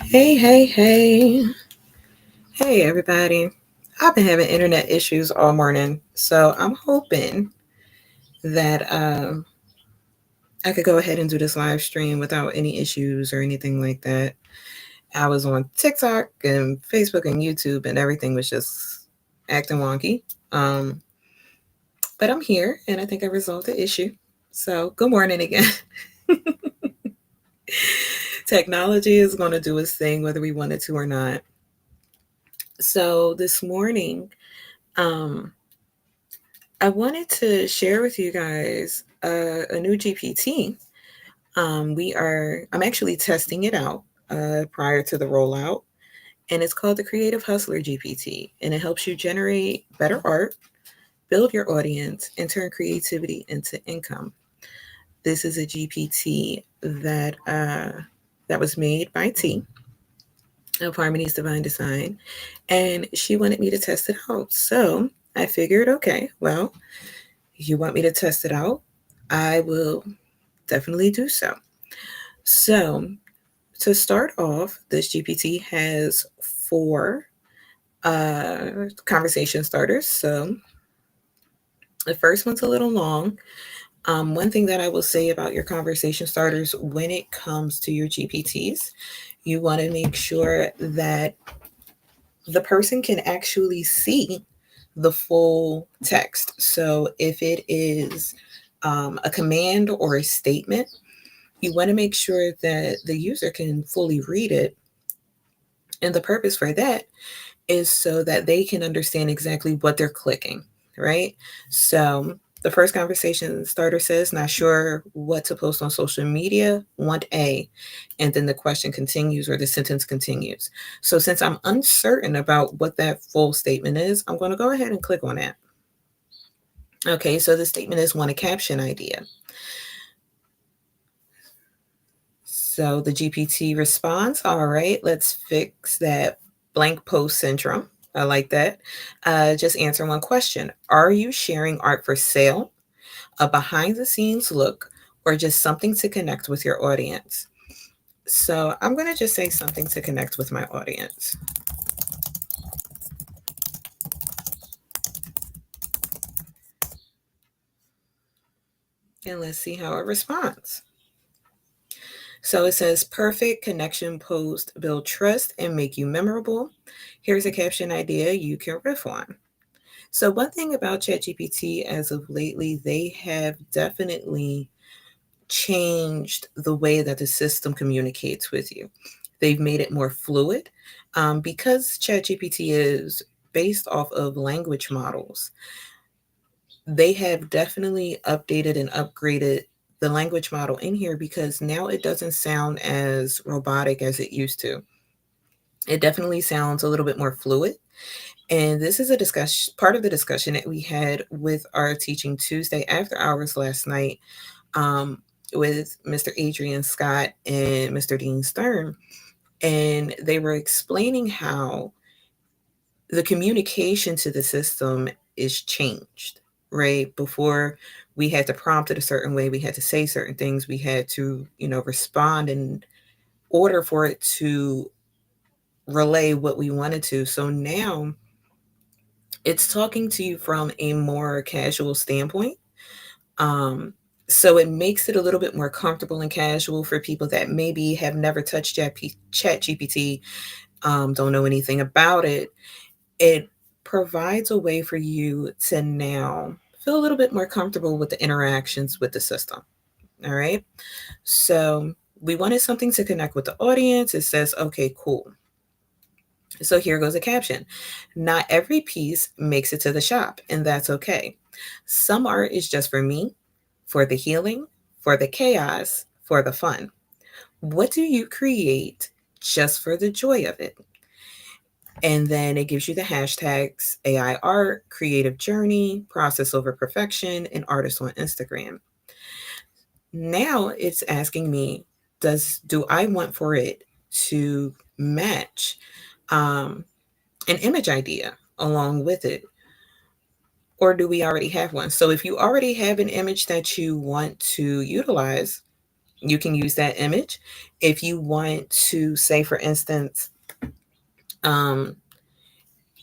Hey, hey, hey. Hey, everybody. I've been having internet issues all morning, so I'm hoping that I could go ahead and do this live stream without any issues or anything like that. I was on TikTok and Facebook and YouTube, and everything was just acting wonky. Um, but I'm here, and I think I resolved the issue. So, good morning again. Technology is going to do its thing whether we want it to or not. So, this morning, um, I wanted to share with you guys a new GPT. I'm actually testing it out prior to the rollout, and it's called the Creative Hustler GPT, and it helps you generate better art, build your audience, and turn creativity into income. This is a GPT that was made by T of Harmony's Divine Design, and she wanted me to test it out. So I figured, okay, well, you want me to test it out? I will definitely do so. So, to start off, this GPT has four conversation starters. So, the first one's a little long. One thing that I will say about your conversation starters when it comes to your GPTs, you want to make sure that the person can actually see the full text. So, if it is a command or a statement, you want to make sure that the user can fully read it. And the purpose for that is so that they can understand exactly what they're clicking, right? So the first conversation starter says, not sure what to post on social media, want A. And then the question continues or the sentence continues. So since I'm uncertain about what that full statement is, I'm going to go ahead and click on that. Okay, so the statement is want a caption idea. So the GPT responds, all right, let's fix that blank post syndrome. I like that. Just answer one question. Are you sharing art for sale, a behind the scenes look, or just something to connect with your audience? So I'm going to just say something to connect with my audience. And let's see how it responds. So it says perfect connection post, build trust and make you memorable. Here's a caption idea you can riff on. So one thing about ChatGPT as of lately, they have definitely changed the way that the system communicates with you. They've made it more fluid because ChatGPT is based off of language models. They have definitely updated and upgraded the language model in here because now it doesn't sound as robotic as it used to. It definitely sounds a little bit more fluid. And this is a discussion, part of the discussion that we had with our Teaching Tuesday after hours last night um, with Mr. Adrian Scott and Mr. Dean Stern. And they were explaining how the communication to the system is changed, right? Before we had to prompt it a certain way, we had to say certain things, we had to, respond in order for it to relay what we wanted to. So now it's talking to you from a more casual standpoint. Um, so it makes it a little bit more comfortable and casual for people that maybe have never touched Chat GPT, don't know anything about it. It provides a way for you to now feel a little bit more comfortable with the interactions with the system. All right. So we wanted something to connect with the audience. It says, okay, cool. So here goes a caption. Not every piece makes it to the shop, and that's okay. Some art is just for me, for the healing, for the chaos, for the fun. What do you create just for the joy of it? And then it gives you the hashtags AI art, creative journey, process over perfection, and artist on Instagram. Now it's asking me, do I want for it to match um, an image idea along with it? Or do we already have one? So if you already have an image that you want to utilize, you can use that image. If you want to, say, for instance, um,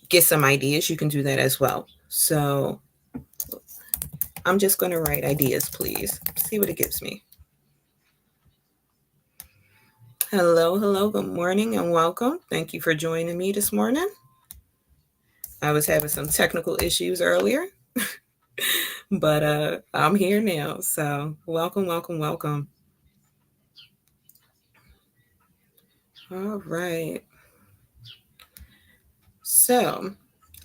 get some ideas, you can do that as well. So I'm just going to write ideas, please. See what it gives me. Hello, hello, good morning and welcome. Thank you for joining me this morning. I was having some technical issues earlier, but I'm here now. So welcome, welcome, welcome. All right. So,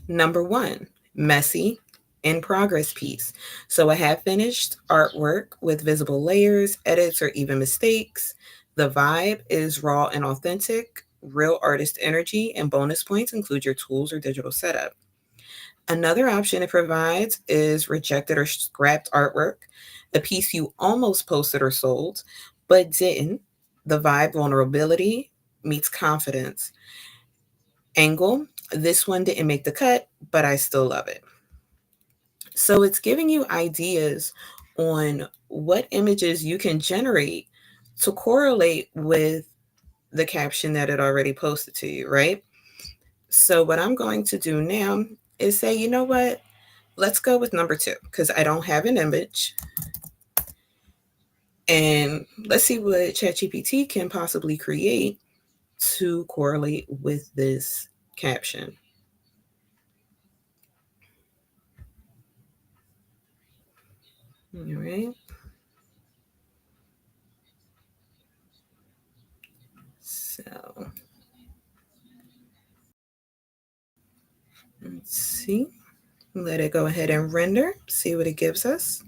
number one, messy in progress piece. So, a half finished artwork with visible layers, edits, or even mistakes. The vibe is raw and authentic. Real artist energy and bonus points include your tools or digital setup. Another option it provides is rejected or scrapped artwork, a piece you almost posted or sold, but didn't. The vibe vulnerability meets confidence. Angle, this one didn't make the cut, but I still love it. So it's giving you ideas on what images you can generate to correlate with the caption that it already posted to you, right? So what I'm going to do now is say, you know what? Let's go with number two because I don't have an image. And let's see what ChatGPT can possibly create to correlate with this caption. All right. So let's see. Let it go ahead and render, see what it gives us.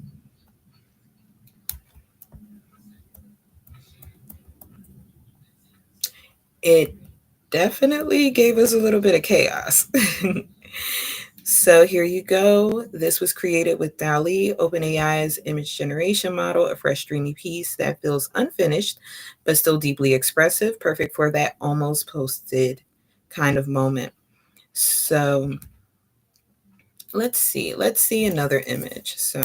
It definitely gave us a little bit of chaos. So here you go. This was created with DALL-E, OpenAI's image generation model, a fresh, dreamy piece that feels unfinished, but still deeply expressive, perfect for that almost posted kind of moment. So let's see. Let's see another image. So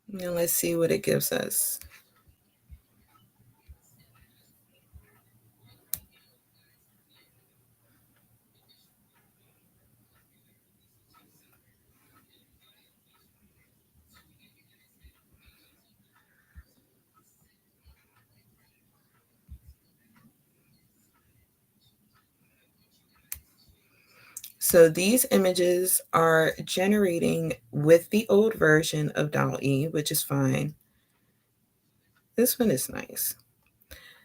now let's see what it gives us. So these images are generating with the old version of DALL-E, which is fine. This one is nice.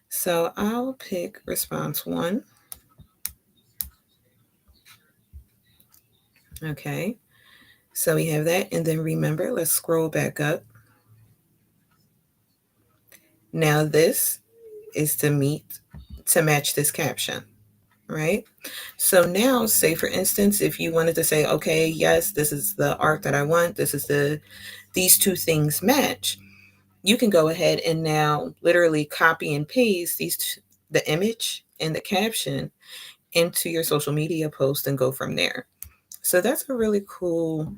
So I'll pick response one. Okay. So we have that. And then remember, let's scroll back up. Now this is to match this caption, right? So now, say for instance, if you wanted to say, okay, yes, this is the art that I want, these two things match, you can go ahead and now literally copy and paste the image and the caption into your social media post and go from there. So that's a really cool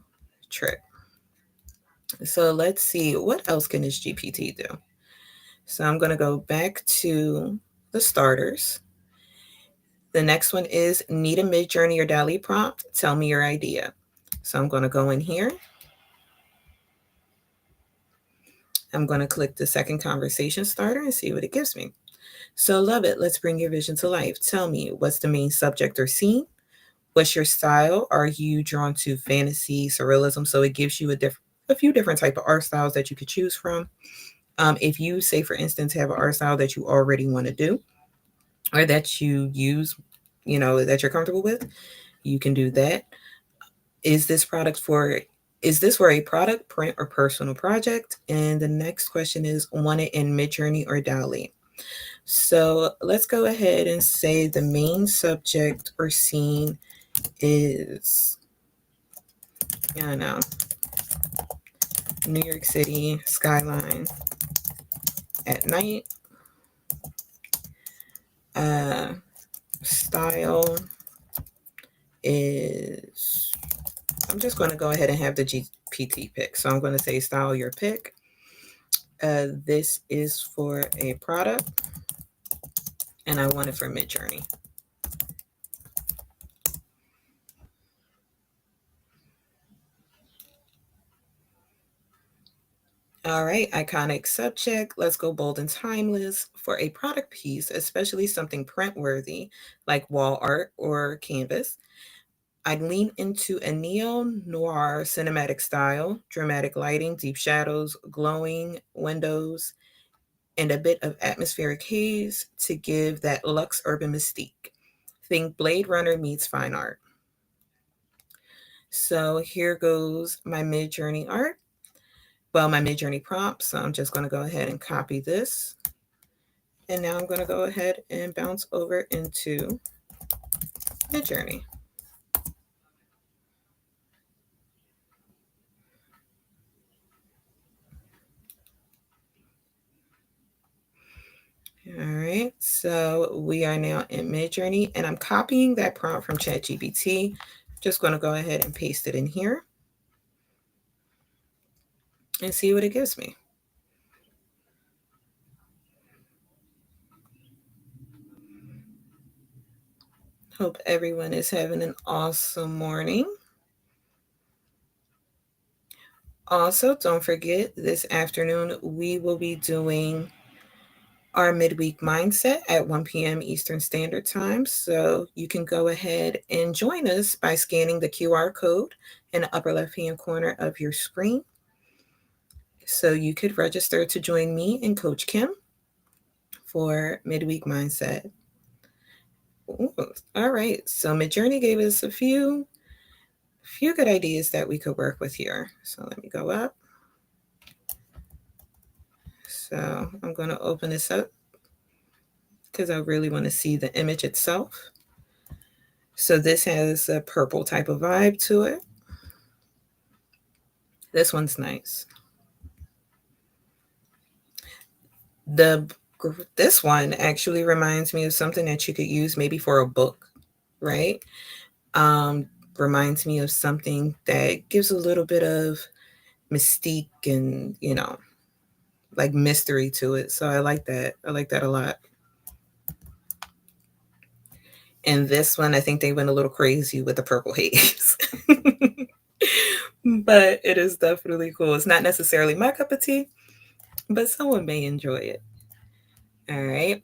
trick. So let's see, what else can this GPT do? So I'm going to go back to the starters. The next one is need a Midjourney or DALL-E prompt. Tell me your idea. So I'm going to go in here. I'm going to click the second conversation starter and see what it gives me. So love it. Let's bring your vision to life. Tell me, what's the main subject or scene? What's your style? Are you drawn to fantasy, surrealism? So it gives you a few different type of art styles that you could choose from. If you say, for instance, have an art style that you already want to do or that you use, that you're comfortable with, you can do that. Is this for a product, print, or personal project? And the next question is, want it in Midjourney or DALL-E? So let's go ahead and say the main subject or scene is, I don't know, New York City skyline at night. Style is, I'm just going to go ahead and have the GPT pick. So I'm going to say style your pick. This is for a product, and I want it for Midjourney. All right, iconic subject. Let's go bold and timeless for a product piece, especially something print worthy like wall art or canvas. I'd lean into a neo noir cinematic style, dramatic lighting, deep shadows, glowing windows, and a bit of atmospheric haze to give that luxe urban mystique. Think Blade Runner meets fine art. So here goes my Midjourney art. Well, my Midjourney prompt. So I'm just going to go ahead and copy this. And now I'm going to go ahead and bounce over into Midjourney. All right, so we are now in Midjourney, and I'm copying that prompt from ChatGPT. Just going to go ahead and paste it in here and see what it gives me. Hope everyone is having an awesome morning. Also, don't forget, this afternoon we will be doing our midweek mindset at 1 p.m. Eastern Standard Time. So you can go ahead and join us by scanning the QR code in the upper left hand corner of your screen. So you could register to join me and Coach Kim for midweek mindset. Ooh, all right. So Midjourney gave us a few good ideas that we could work with here. So let me go up. So I'm going to open this up because I really want to see the image itself. So this has a purple type of vibe to it. This one's nice. This one actually reminds me of something that you could use maybe for a book, right? Reminds me of something that gives a little bit of mystique and, like mystery to it. So I like that. I like that a lot. And this one, I think they went a little crazy with the purple haze. But it is definitely cool. It's not necessarily my cup of tea, but someone may enjoy it. All right.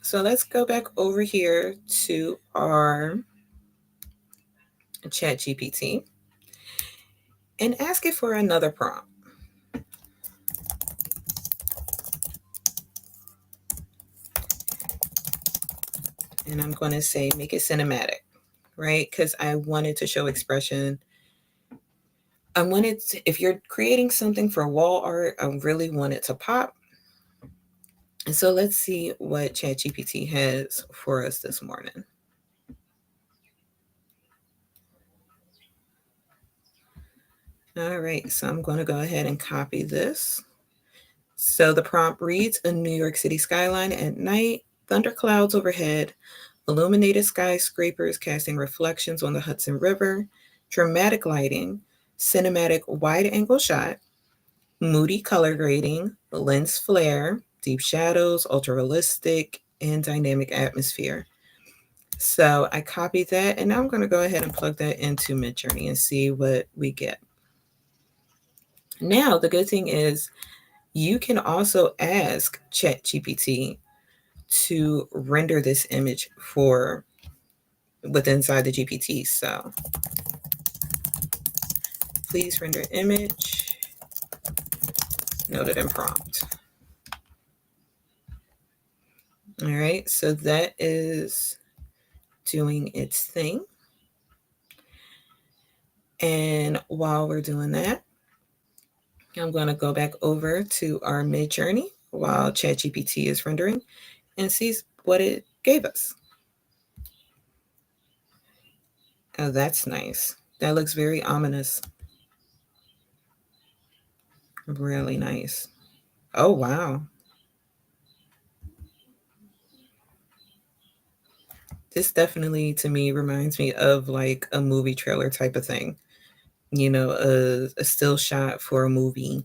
So let's go back over here to our Chat GPT and ask it for another prompt. And I'm going to say make it cinematic, right? Because I wanted to show expression. If you're creating something for wall art, I really want it to pop. And so let's see what ChatGPT has for us this morning. All right, so I'm going to go ahead and copy this. So the prompt reads a New York City skyline at night, thunderclouds overhead, illuminated skyscrapers casting reflections on the Hudson River, dramatic lighting, cinematic wide angle shot, moody color grading, lens flare, deep shadows, ultra realistic, and dynamic atmosphere. So I copied that, and now I'm going to go ahead and plug that into Midjourney and see what we get. Now, the good thing is you can also ask ChatGPT to render this image for inside the GPT. So please render image, noted in prompt. All right, so that is doing its thing. And while we're doing that, I'm going to go back over to our Midjourney while ChatGPT is rendering and see what it gave us. Oh, that's nice. That looks very ominous. Really nice. Oh, wow. This definitely, to me, reminds me of like a movie trailer type of thing. a still shot for a movie,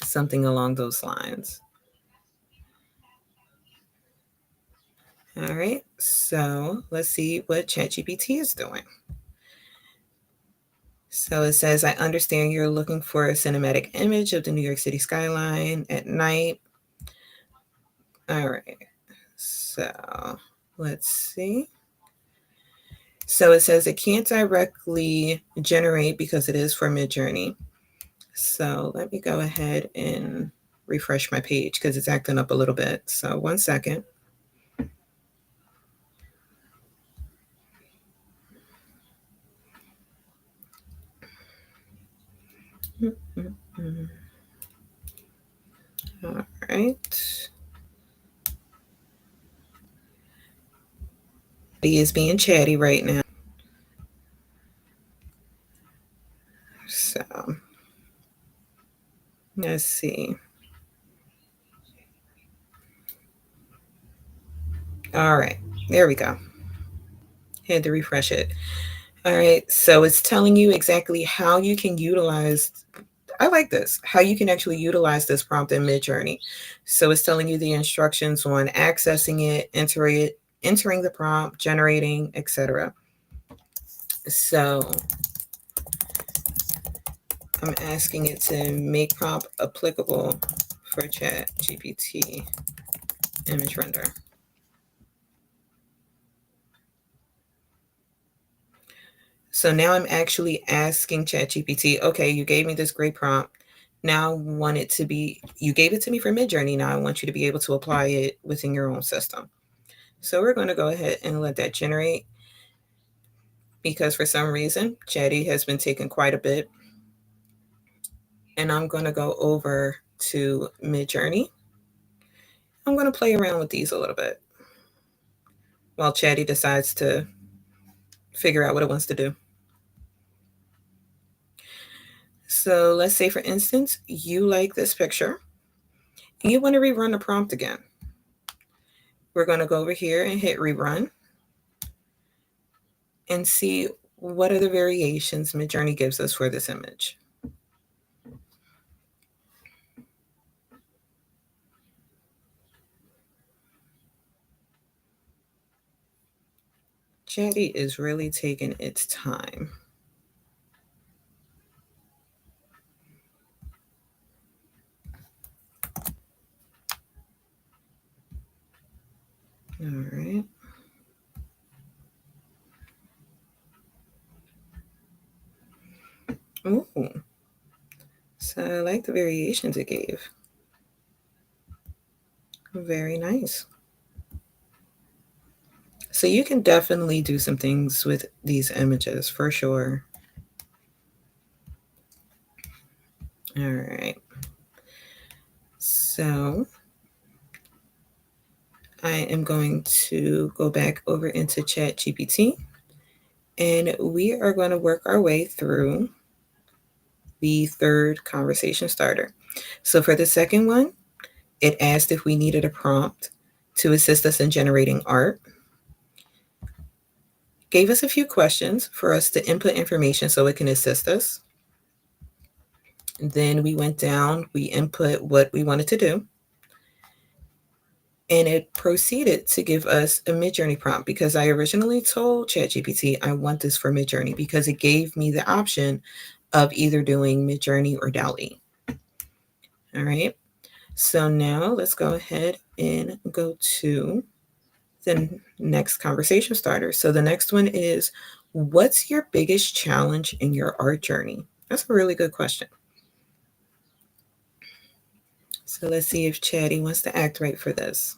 something along those lines. All right, so let's see what ChatGPT is doing. So it says, I understand you're looking for a cinematic image of the New York City skyline at night. All right, so let's see. So it says it can't directly generate because it is for Midjourney. So let me go ahead and refresh my page because it's acting up a little bit. So 1 second. All right. He is being chatty right now. So let's see. All right. There we go. Had to refresh it. All right. So it's telling you exactly how you can utilize. I like this. How you can actually utilize this prompt in Midjourney. So it's telling you the instructions on accessing it, entering the prompt, generating, etc. So I'm asking it to make prompt applicable for Chat GPT image render. So now I'm actually asking ChatGPT, okay, you gave me this great prompt. Now I want it to be, you gave it to me for Midjourney. Now I want you to be able to apply it within your own system. So we're going to go ahead and let that generate because for some reason, Chatty has been taking quite a bit. And I'm going to go over to Midjourney. I'm going to play around with these a little bit while Chatty decides to figure out what it wants to do. So let's say, for instance, you like this picture and you want to rerun the prompt again. We're going to go over here and hit rerun and see what other variations Midjourney gives us for this image. Chatty is really taking its time. All right. Ooh. So I like the variations it gave. Very nice. So you can definitely do some things with these images for sure. All right. So I am going to go back over into Chat GPT and we are going to work our way through the third conversation starter. So for the second one, it asked if we needed a prompt to assist us in generating art. Gave us a few questions for us to input information so it can assist us. Then we went down, we input what we wanted to do. And it proceeded to give us a Midjourney prompt because I originally told ChatGPT I want this for Midjourney because it gave me the option of either doing Midjourney or DALL-E. All right. So now let's go ahead and go to the next conversation starter. So the next one is, what's your biggest challenge in your art journey? That's a really good question. So let's see if Chatty wants to act right for this.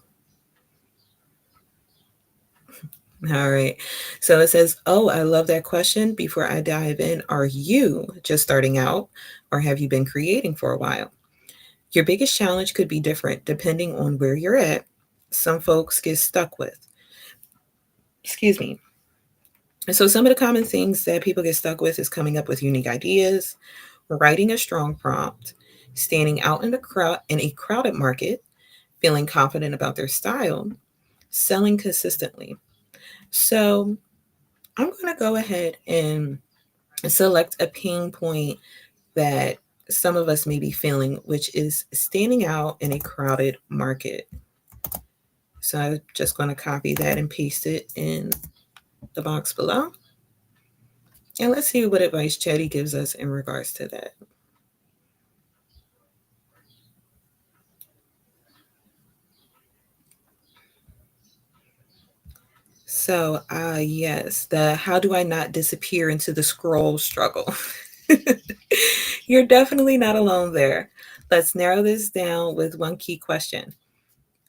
All right. So it says, oh, I love that question. Before I dive in, are you just starting out or have you been creating for a while? Your biggest challenge could be different depending on where you're at. Some folks get stuck with. Excuse me. And so some of the common things that people get stuck with is coming up with unique ideas, writing a strong prompt, standing out in a crowded market, feeling confident about their style, selling consistently. So I'm going to go ahead and Select a pain point that some of us may be feeling, which is standing out in a crowded market. So I'm just going to copy that and paste it in the box below. And let's see what advice Chatty gives us in regards to that. So, yes, the how do I not disappear into the scroll struggle? You're definitely not alone there. Let's narrow this down with one key question.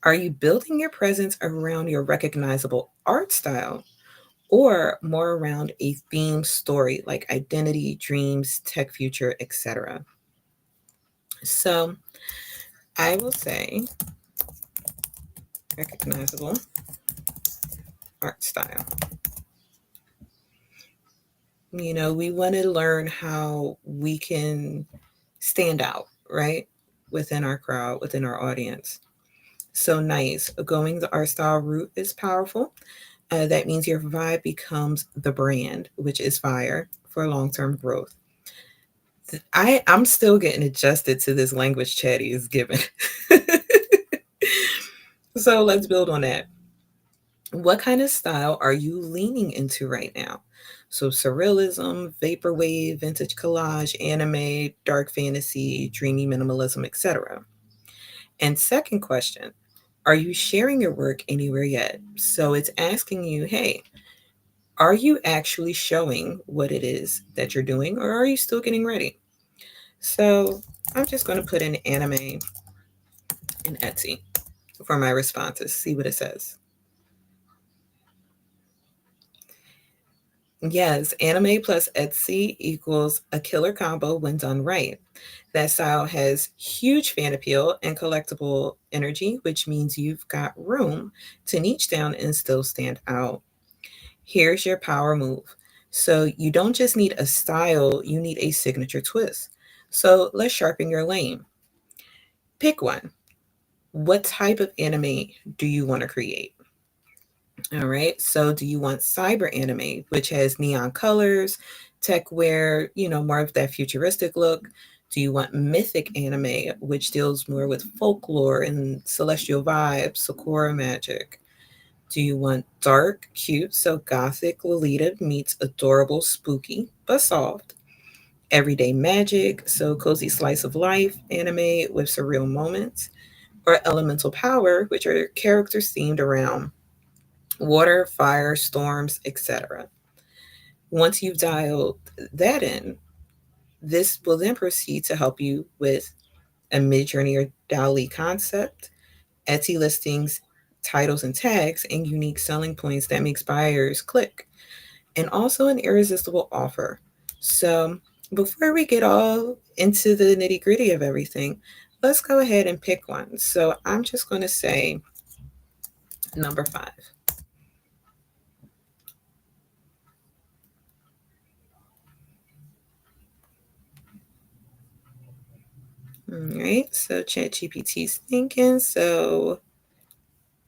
Are you building your presence around your recognizable art style or more around a theme story like identity, dreams, tech future, etc.? So, I will say recognizable art style. We want to learn how we can stand out, right? Within our crowd, within our audience. So nice. Going the art style route is powerful. That means your vibe becomes the brand, which is fire for long term growth. I'm still getting adjusted to this language Chatty is given. So let's build on that. What kind of style are you leaning into right now? So, surrealism, vaporwave, vintage collage, anime, dark fantasy, dreamy minimalism, etc. And second question, are you sharing your work anywhere yet? So, it's asking you, hey, are you actually showing what it is that you're doing, or are you still getting ready? So, I'm just going to put in anime and Etsy for my responses, see what it says. Yes, anime plus Etsy equals a killer combo when done right. That style has huge fan appeal and collectible energy, which means you've got room to niche down and still stand out. Here's your power move. So, you don't just need a style, you need a signature twist. So, let's sharpen your lane. Pick one. What type of anime do you want to create? All right. So, do you want cyber anime, which has neon colors, tech wear, more of that futuristic look? Do you want mythic anime, which deals more with folklore and celestial vibes, Sakura magic? Do you want dark, cute, so gothic Lolita meets adorable, spooky, but soft? Everyday magic, so cozy slice of life anime with surreal moments? Or elemental power, which are characters themed around water, fire, storms, etc. Once you've dialed that in, this will then proceed to help you with a mid-journey or DALI concept, Etsy listings, titles and tags, and unique selling points that makes buyers click, and also an irresistible offer. So before we get all into the nitty-gritty of everything, let's go ahead and pick one. So I'm just going to say number 5. All right, so ChatGPT's thinking. So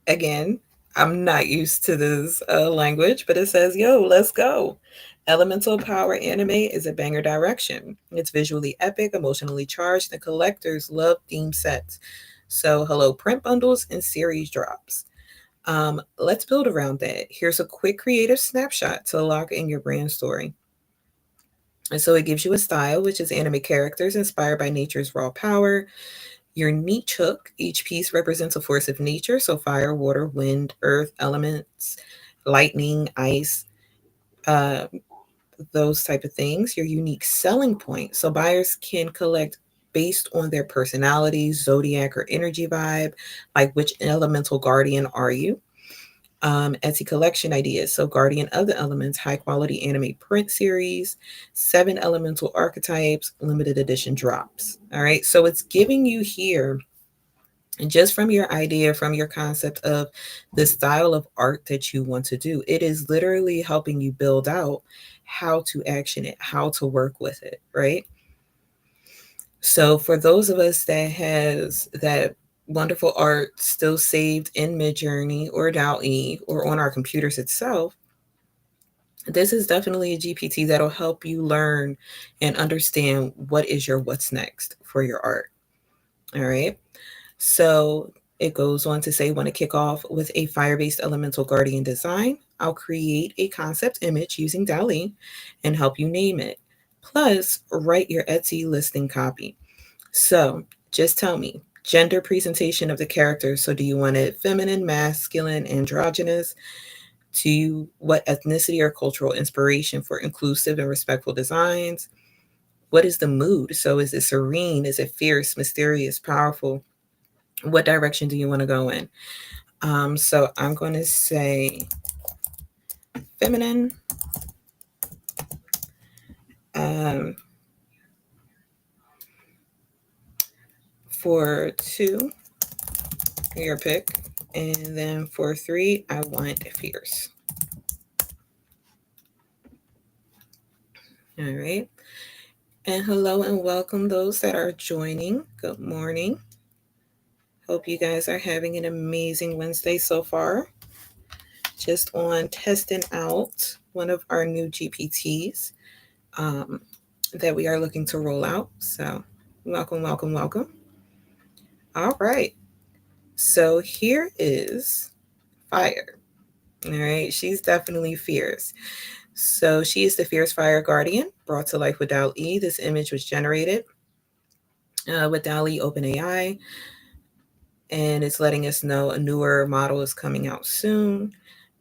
again, I'm not used to this language, but it says, yo, let's go. Elemental Power anime is a banger direction. It's visually epic, emotionally charged, and collectors love theme sets. So, hello, print bundles and series drops. Let's build around that. Here's a quick creative snapshot to lock in your brand story. And so it gives you a style, which is anime characters inspired by nature's raw power. Your niche hook, each piece represents a force of nature, so fire, water, wind, earth, elements, lightning, ice, uh, those type of things. Your unique selling point, so buyers can collect based on their personality, zodiac, or energy vibe, like which elemental guardian are you? Etsy collection ideas. So, Guardian of the Elements, high quality anime print series, 7 elemental archetypes, limited edition drops. All right. So, it's giving you here, and just from your idea, from your concept of the style of art that you want to do, it is literally helping you build out how to action it, how to work with it. Right. So, for those of us that has that wonderful art still saved in Midjourney or DALL-E or on our computers itself, This is definitely a GPT that'll help you learn and understand what is your what's next for your art. All right. So it goes on to say, want to kick off with a fire-based elemental guardian design? I'll create a concept image using DALL-E and help you name it. Plus, write your Etsy listing copy. So just tell me, gender presentation of the character. So do you want it feminine, masculine, androgynous? To you, what ethnicity or cultural inspiration for inclusive and respectful designs? What is the mood? So is it serene? Is it fierce, mysterious, powerful? What direction do you want to go in? So I'm going to say feminine. Um, for 2, your pick. And then for 3, I want fierce. All right. And hello and welcome those that are joining. Good morning. Hope you guys are having an amazing Wednesday so far. Just on testing out one of our new GPTs um, that we are looking to roll out. So, welcome, welcome, welcome. All right. So, here is Fire. All right. She's definitely fierce. So, she is the Fierce Fire Guardian brought to life with DALL-E. This image was generated with DALL-E OpenAI, and it's letting us know a newer model is coming out soon.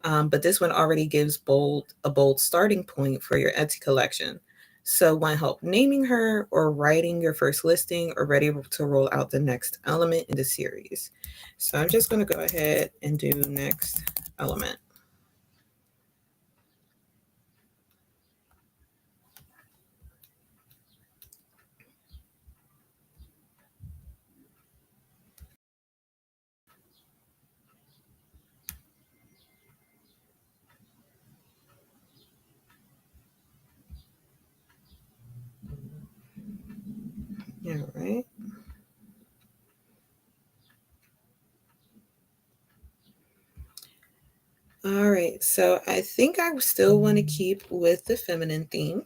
But this one already gives a bold starting point for your Etsy collection. So want help naming her or writing your first listing or ready to roll out the next element in the series. So I'm just going to go ahead and do next element. All right. All right. So I think I still want to keep with the feminine theme.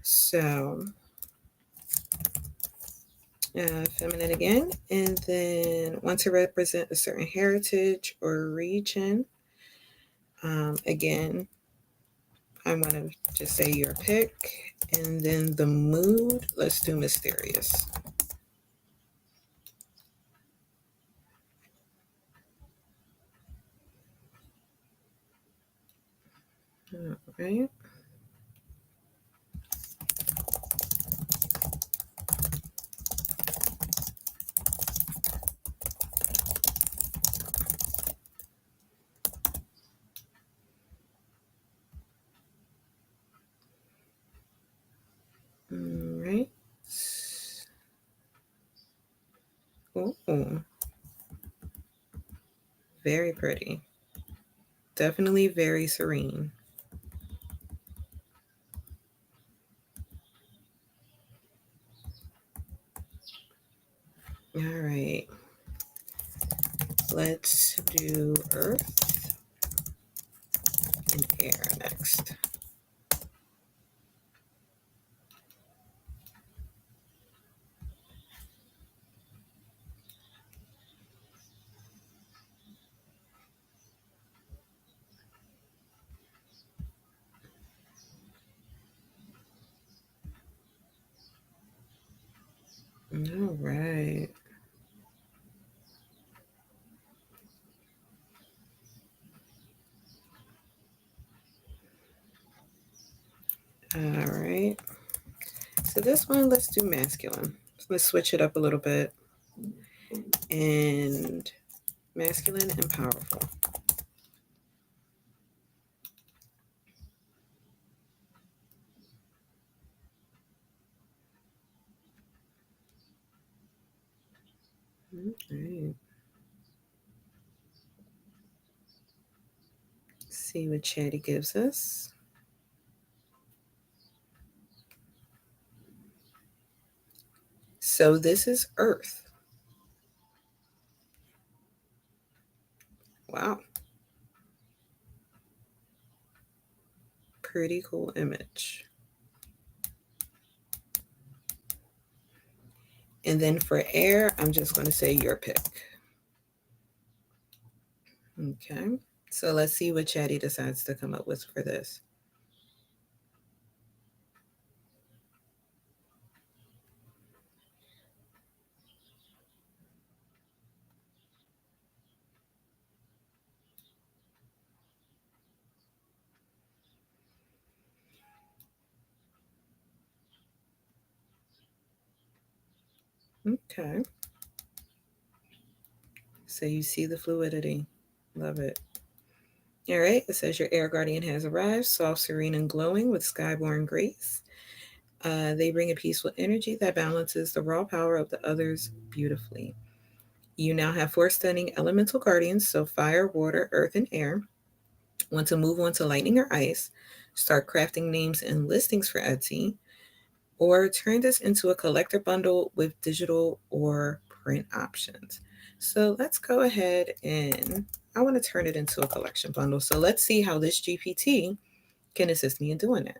So feminine again, and then want to represent a certain heritage or region. Again, I want to just say your pick, and then the mood, let's do mysterious. All right. All right. Oh, very pretty. Definitely very serene. All right. Let's do earth and air next. All right. All right. So this one, let's do masculine. Let's switch it up a little bit. And masculine and powerful. All right. See what Chatty gives us. So this is Earth. Wow. Pretty cool image. And then for air, I'm just going to say your pick. Okay. So let's see what Chatty decides to come up with for this. Okay. So you see the fluidity. Love it. All right. It says your air guardian has arrived, soft, serene, and glowing with skyborn grace. They bring a peaceful energy that balances the raw power of the others beautifully. You now have 4 stunning elemental guardians, so fire, water, earth, and air. Want to move on to lightning or ice? Start crafting names and listings for Etsy, or turn this into a collector bundle with digital or print options. So let's go ahead and I want to turn it into a collection bundle. So let's see how this GPT can assist me in doing that.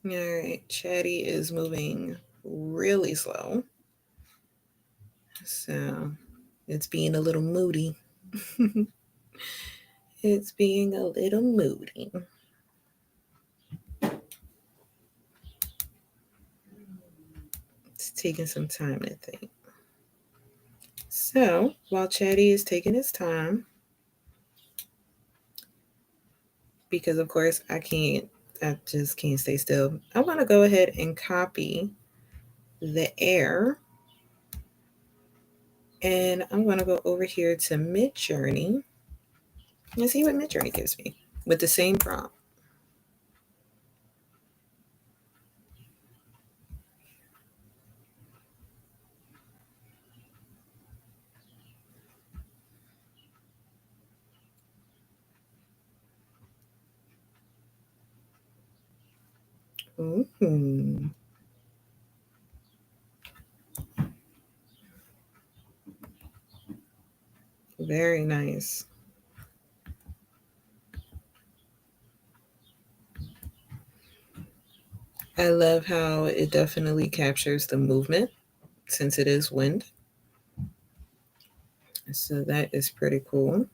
All right, Chatty is moving really slow. So it's being a little moody. It's being a little moody. It's taking some time to think. So while Chatty is taking his time, because of course I just can't stay still. I want to go ahead and copy the air, and I'm going to go over here to Midjourney and see what Midjourney gives me with the same prompt. Ooh, very nice. I love how it definitely captures the movement since it is wind. So that is pretty cool.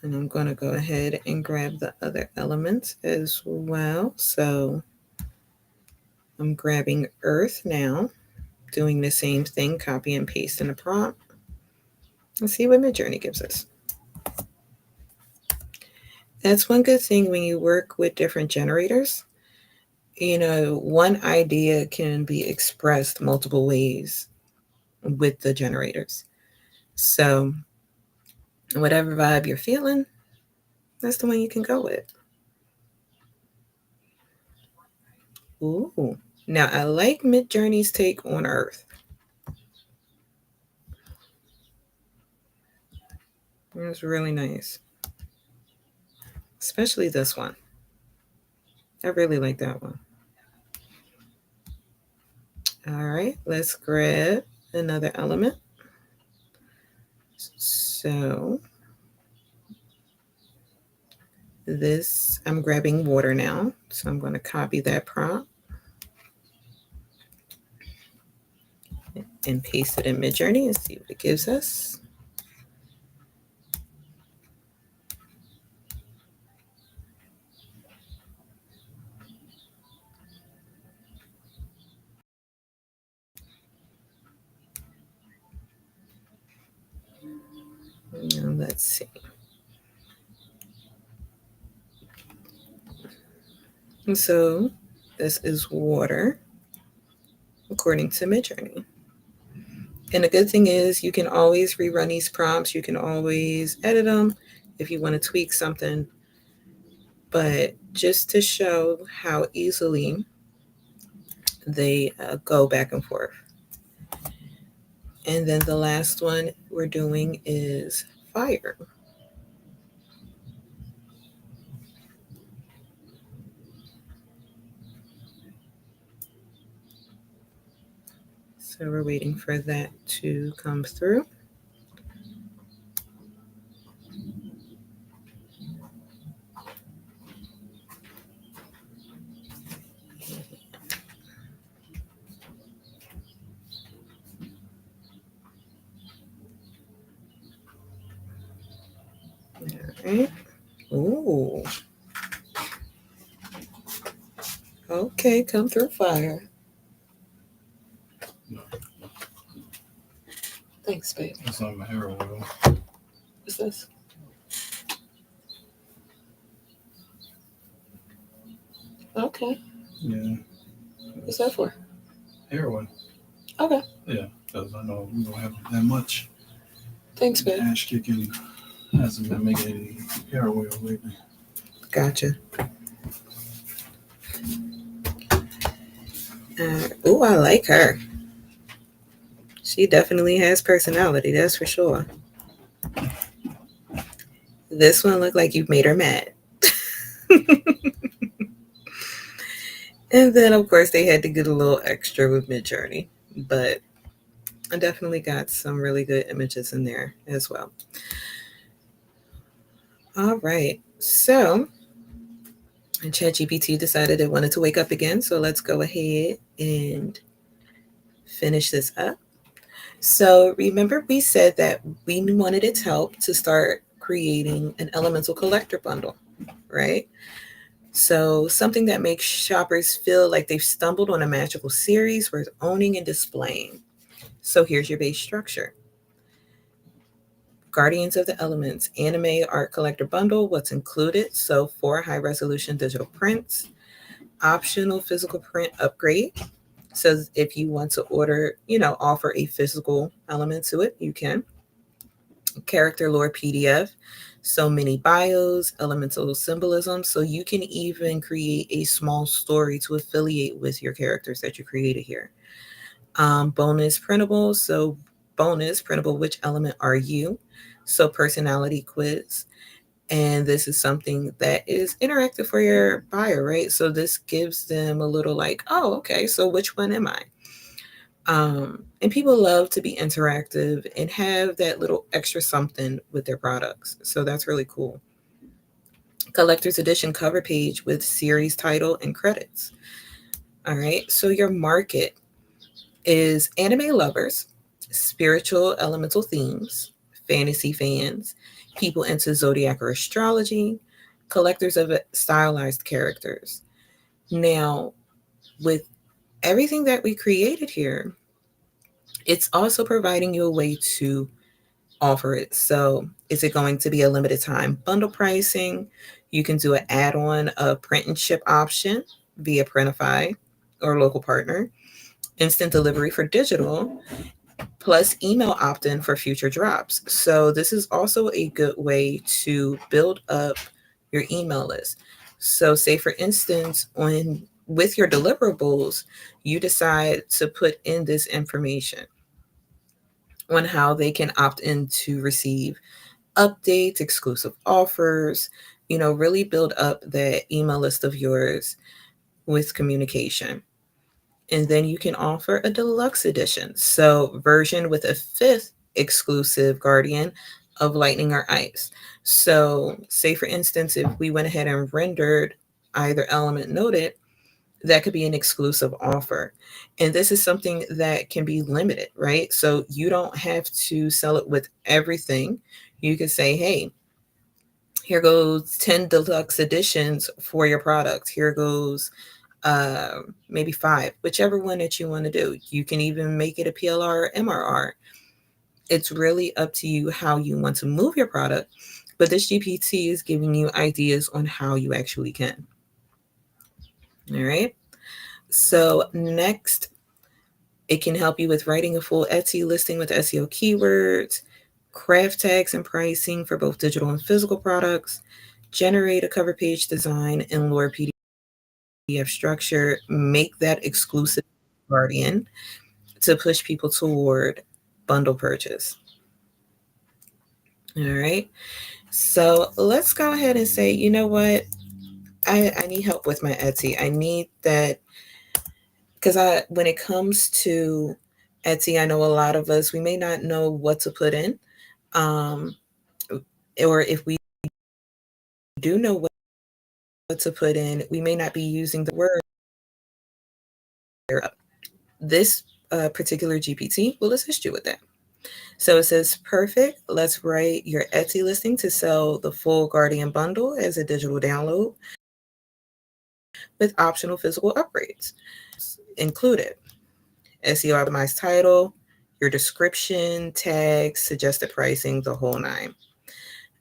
And I'm going to go ahead and grab the other elements as well. So I'm grabbing earth now, doing the same thing, copy and paste in the prompt. Let's see what Midjourney gives us. That's one good thing when you work with different generators. You know, one idea can be expressed multiple ways with the generators. So, whatever vibe you're feeling, that's the one you can go with. Ooh. Now, I like Midjourney's take on Earth. It's really nice, especially this one. I really like that one. All right, let's grab another element. So, this, I'm grabbing water now. So, I'm going to copy that prompt and paste it in Midjourney and see what it gives us. Now, let's see. And so this is water, according to Midjourney. And the good thing is you can always rerun these prompts. You can always edit them if you want to tweak something. But just to show how easily they go back and forth. And then the last one we're doing is fire. So we're waiting for that to come through. All right. Ooh. Okay, come through fire. Thanks, babe. That's not my hair oil. What's this? Okay. Yeah. What's that for? Hair oil. Okay. Yeah, because I know we don't have that much. Thanks, babe. Ash kicking hasn't been making any hair oil lately. Gotcha. Ooh, I like her. She definitely has personality, that's for sure. This one looked like you've made her mad. And then, of course, they had to get a little extra with Midjourney. But I definitely got some really good images in there as well. All right. So ChatGPT decided it wanted to wake up again. So let's go ahead and finish this up. So remember, we said that we wanted its help to start creating an elemental collector bundle, right? So something that makes shoppers feel like they've stumbled on a magical series worth owning and displaying. So here's your base structure. Guardians of the Elements anime art collector bundle, what's included? So 4 high resolution digital prints, optional physical print upgrade. So if you want to order, offer a physical element to it, you can. Character lore PDF, so many bios, elemental symbolism. So you can even create a small story to affiliate with your characters that you created here. Bonus printable. So bonus printable, which element are you? So personality quiz. And this is something that is interactive for your buyer, right? So this gives them a little like, oh, okay, so which one am I? And people love to be interactive and have that little extra something with their products. So that's really cool. Collector's edition cover page with series title and credits. All right. So your market is anime lovers, spiritual elemental themes, fantasy fans, people into zodiac or astrology, collectors of stylized characters. Now, with everything that we created here, it's also providing you a way to offer it. So, is it going to be a limited time bundle pricing? You can do an add on, a print and ship option via Printify or local partner, instant delivery for digital, plus email opt in for future drops. So, this is also a good way to build up your email list. So, say for instance, on with your deliverables, you decide to put in this information on how they can opt in to receive updates, exclusive offers, really build up that email list of yours with communication. And then you can offer a deluxe edition. So, version with a 5th exclusive guardian of lightning or ice. So, say for instance, if we went ahead and rendered either element noted, that could be an exclusive offer. And this is something that can be limited, right? So you don't have to sell it with everything. You could say, hey, here goes 10 deluxe editions for your product. Here goes maybe 5, whichever one that you want to do. You can even make it a PLR or MRR. It's really up to you how you want to move your product. But this GPT is giving you ideas on how you actually can. All right. So next, it can help you with writing a full Etsy listing with SEO keywords, craft tags and pricing for both digital and physical products, generate a cover page design and lure PDF structure, make that exclusive guardian to push people toward bundle purchase. All right. So let's go ahead and say, you know what? I need help with my Etsy. I need that because when it comes to Etsy, I know a lot of us, we may not know what to put in. Um, or if we do know what to put in, we may not be using the word. This particular GPT will assist you with that. So it says, perfect. Let's write your Etsy listing to sell the full Guardian bundle as a digital download with optional physical upgrades included. SEO optimized title, your description, tags, suggested pricing, the whole nine.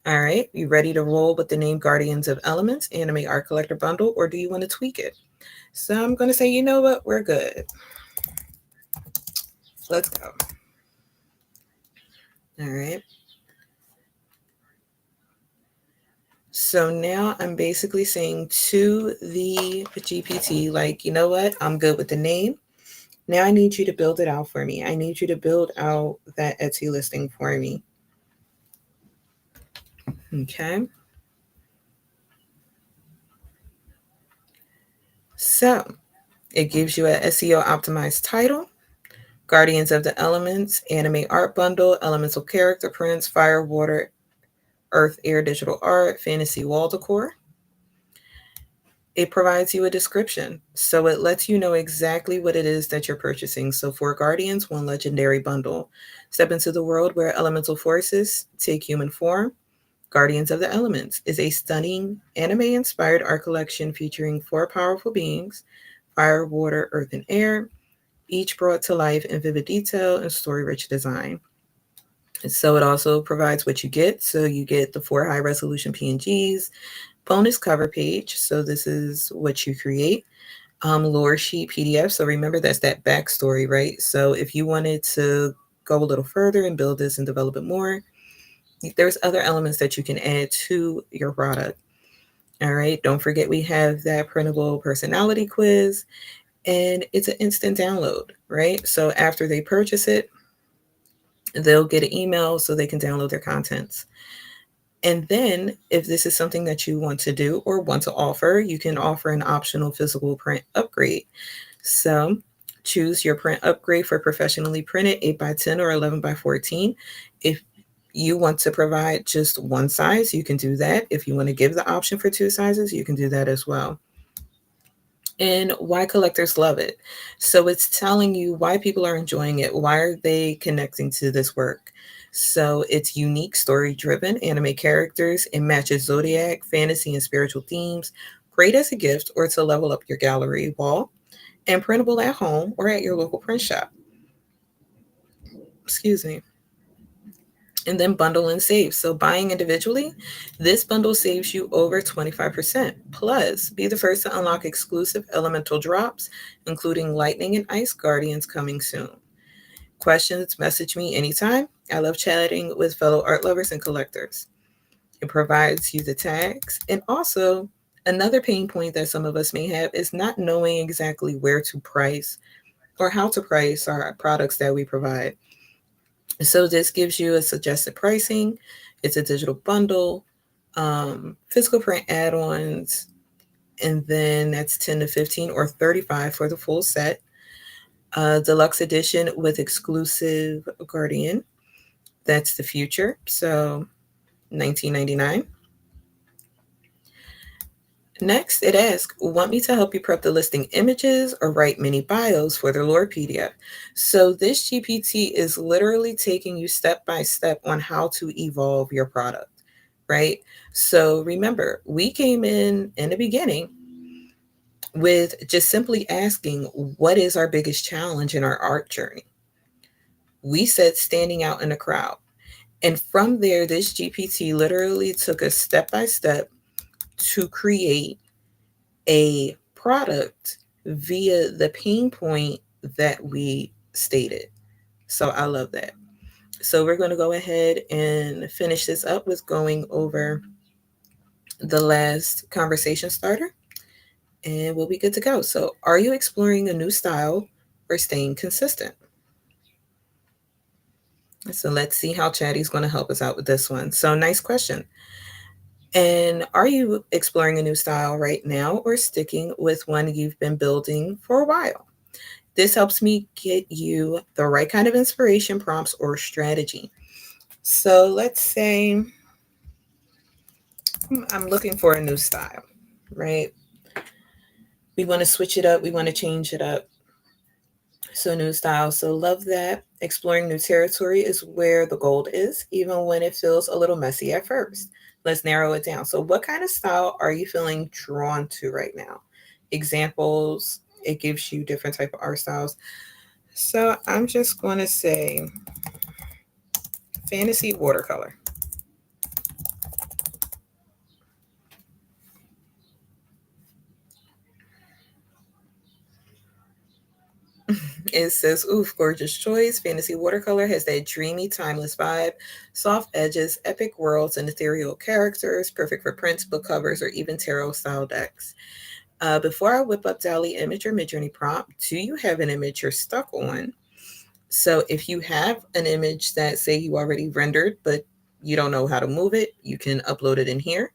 All right, you ready to roll with the name Guardians of Elements Anime Art Collector Bundle, or do you want to tweak it? So I'm going to say, you know what, we're good. Let's go. All right. So now I'm basically saying to the GPT, like, you know what, I'm good with the name. Now I need you to build it out for me. I need you to build out that Etsy listing for me. Okay. So it gives you an SEO optimized title, Guardians of the Elements, Anime Art Bundle, Elemental Character Prints, Fire, Water, Earth, Air Digital Art, Fantasy Wall Decor. It provides you a description. So it lets you know exactly what it is that you're purchasing. So for Guardians, one legendary bundle. Step into the world where elemental forces take human form. Guardians of the Elements is a stunning anime-inspired art collection featuring 4 powerful beings, fire, water, earth, and air, each brought to life in vivid detail and story-rich design. And so it also provides what you get. So you get the 4 high-resolution PNGs, bonus cover page. So this is what you create. Lore sheet PDF. So remember, that's that backstory, right? So if you wanted to go a little further and build this and develop it more, there's other elements that you can add to your product. All right. Don't forget, we have that printable personality quiz, and it's an instant download, right? So after they purchase it, they'll get an email so they can download their contents. And then, if this is something that you want to do or want to offer, you can offer an optional physical print upgrade. So, choose your print upgrade for professionally printed 8x10 or 11x14. If you want to provide just one size, you can do that. If you want to give the option for 2 sizes, you can do that as well. And why collectors love it. So it's telling you why people are enjoying it. Why are they connecting to this work? So it's unique, story driven anime characters. It matches zodiac, fantasy, and spiritual themes. Great as a gift or to level up your gallery wall. And printable at home or at your local print shop. Excuse me. And then bundle and save. So buying individually, this bundle saves you over 25%. Plus, be the first to unlock exclusive elemental drops, including lightning and ice guardians coming soon. Questions, message me anytime. I love chatting with fellow art lovers and collectors. It provides you the tags. And also, another pain point that some of us may have is not knowing exactly where to price or how to price our products that we provide. So this gives you a suggested pricing. It's a digital bundle, physical print add-ons, and then that's 10 to 15 or 35 for the full set. Deluxe edition with exclusive Guardian. That's the future. So $19.99. Next, it asks, want me to help you prep the listing images or write mini bios for the lore PDF? So this GPT is literally taking you step by step on how to evolve your product, right? So remember, we came in the beginning with just simply asking, what is our biggest challenge in our art journey? We said standing out in the crowd. And from there, this GPT literally took us step by step to create a product via the pain point that we stated. So I love that. So we're going to go ahead and finish this up with going over the last conversation starter, and we'll be good to go. So, are you exploring a new style or staying consistent? So, let's see how Chatty's going to help us out with this one. So, nice question. And are you exploring a new style right now or sticking with one you've been building for a while? This helps me get you the right kind of inspiration, prompts, or strategy. So, let's say I'm looking for a new style, right? We want to switch it up, we want to change it up. So, new style. So, love that. Exploring new territory is where the gold is, even when it feels a little messy at first. Let's narrow it down. So, what kind of style are you feeling drawn to right now? Examples, it gives you different type of art styles. So, I'm just going to say fantasy watercolor. It says, oof, gorgeous choice. Fantasy watercolor has that dreamy, timeless vibe, soft edges, epic worlds, and ethereal characters, perfect for prints, book covers, or even tarot style decks. Before I whip up Dali image or Midjourney prompt, do you have an image you're stuck on? So if you have an image that say you already rendered, but you don't know how to move it, you can upload it in here.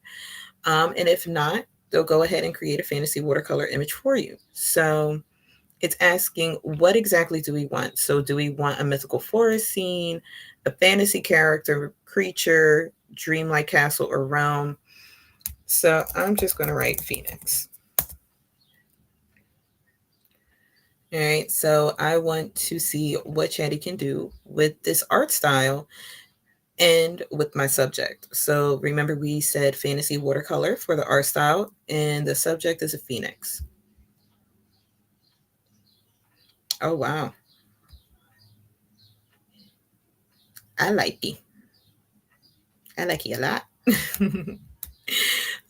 And if not, they'll go ahead and create a fantasy watercolor image for you. So it's asking, what exactly do we want? So do we want a mythical forest scene, a fantasy character, creature, dreamlike castle, or realm? So I'm just going to write Phoenix. All right, so I want to see what Chatty can do with this art style and with my subject. So remember, we said fantasy watercolor for the art style, and the subject is a phoenix. Oh, wow. I like it. I like it a lot.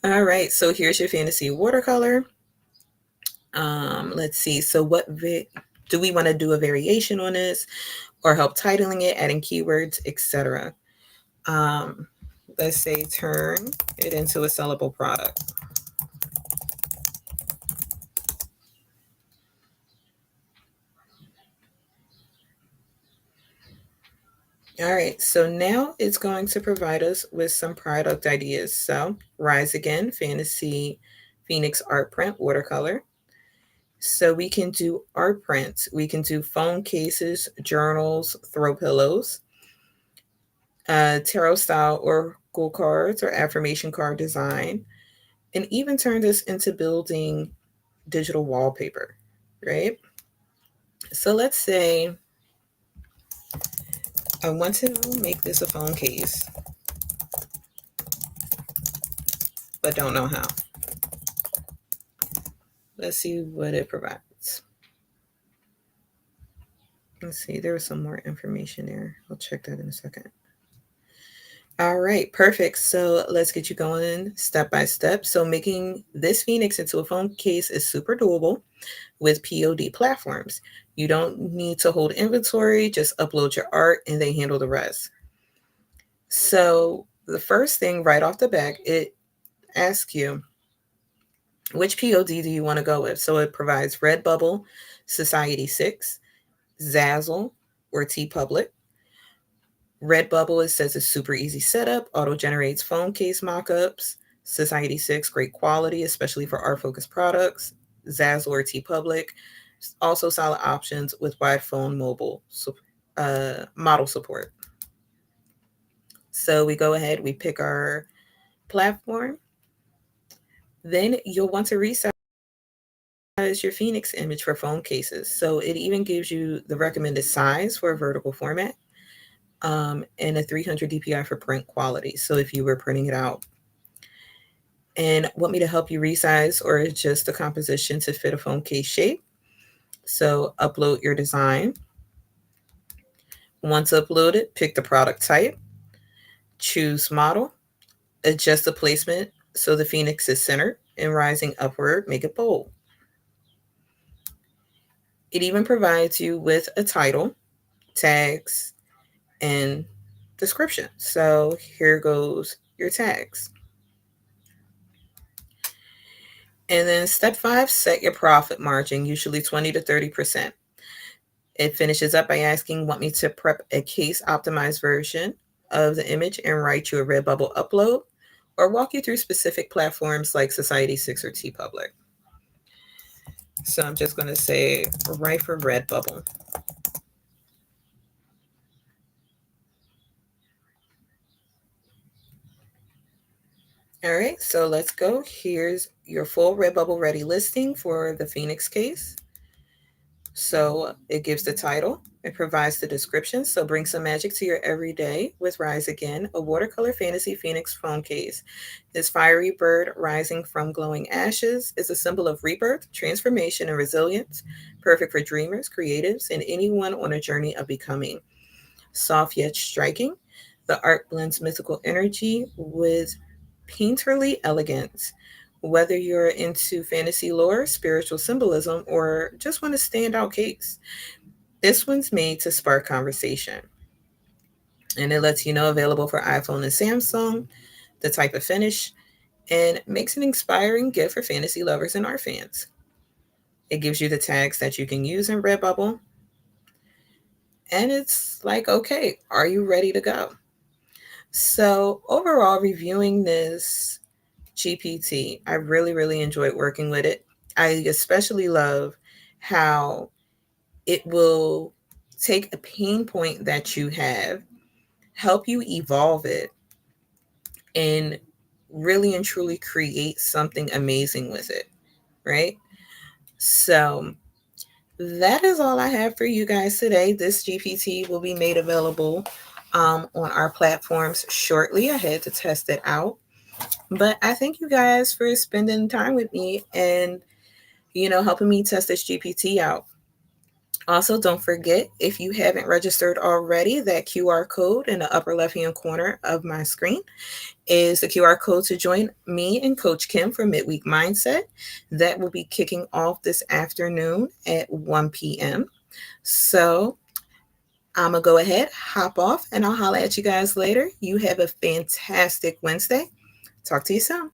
All right, so here's your fantasy watercolor. Let's see. So, do we want to do a variation on this, or help titling it, adding keywords, etc.? Um, let's say turn it into a sellable product. All right, so now it's going to provide us with some product ideas. So, Rise Again, Fantasy Phoenix Art Print Watercolor. So, we can do art prints, we can do phone cases, journals, throw pillows, tarot style oracle cards or affirmation card design, and even turn this into building digital wallpaper, right? So, let's say I want to make this a phone case, but don't know how. Let's see what it provides. Let's see, there was some more information there. I'll check that in a second. All right, perfect. So let's get you going step by step. So making this Phoenix into a phone case is super doable with POD platforms. You don't need to hold inventory, just upload your art and they handle the rest. So the first thing right off the bat, it asks you, which POD do you want to go with? So it provides Redbubble, Society 6, Zazzle, or TeePublic. Redbubble, it says it's super easy setup, auto generates phone case mockups. Society 6, great quality, especially for art focused products. Zazzle or TeePublic, also solid options with wide phone mobile model support. So we go ahead, we pick our platform. Then you'll want to resize your Phoenix image for phone cases. So it even gives you the recommended size for a vertical format, and a 300 DPI for print quality. So if you were printing it out and want me to help you resize or adjust the composition to fit a phone case shape, so upload your design. Once uploaded, pick the product type, choose model, adjust the placement so the Phoenix is centered and rising upward, make it bold. It even provides you with a title, tags, and description. So here goes your tags. And then step 5, set your profit margin, usually 20 to 30%. It finishes up by asking, want me to prep a case optimized version of the image and write you a Redbubble upload, or walk you through specific platforms like Society6 or TeePublic. So I'm just going to say write for Redbubble. All right, so let's go. Here's your full Redbubble ready listing for the Phoenix case. So it gives the title, it provides the description. So bring some magic to your everyday with Rise Again, a watercolor fantasy Phoenix phone case. This fiery bird rising from glowing ashes is a symbol of rebirth, transformation, and resilience, perfect for dreamers, creatives, and anyone on a journey of becoming. Soft yet striking, the art blends mythical energy with painterly elegance. Whether you're into fantasy lore, spiritual symbolism, or just want a standout case, this one's made to spark conversation. And it lets you know available for iPhone and Samsung, the type of finish, and makes an inspiring gift for fantasy lovers and art fans. It gives you the tags that you can use in Redbubble. And it's like, okay, are you ready to go? So, overall, reviewing this GPT, I really, really enjoyed working with it. I especially love how it will take a pain point that you have, help you evolve it, and really and truly create something amazing with it, right? So, that is all I have for you guys today. This GPT will be made available on our platforms shortly. I had to test it out. But I thank you guys for spending time with me and, helping me test this GPT out. Also, don't forget, if you haven't registered already, that QR code in the upper left hand corner of my screen is the QR code to join me and Coach Kim for Midweek Mindset. That will be kicking off this afternoon at 1 p.m. So I'm going to go ahead, hop off, and I'll holler at you guys later. You have a fantastic Wednesday. Talk to you soon.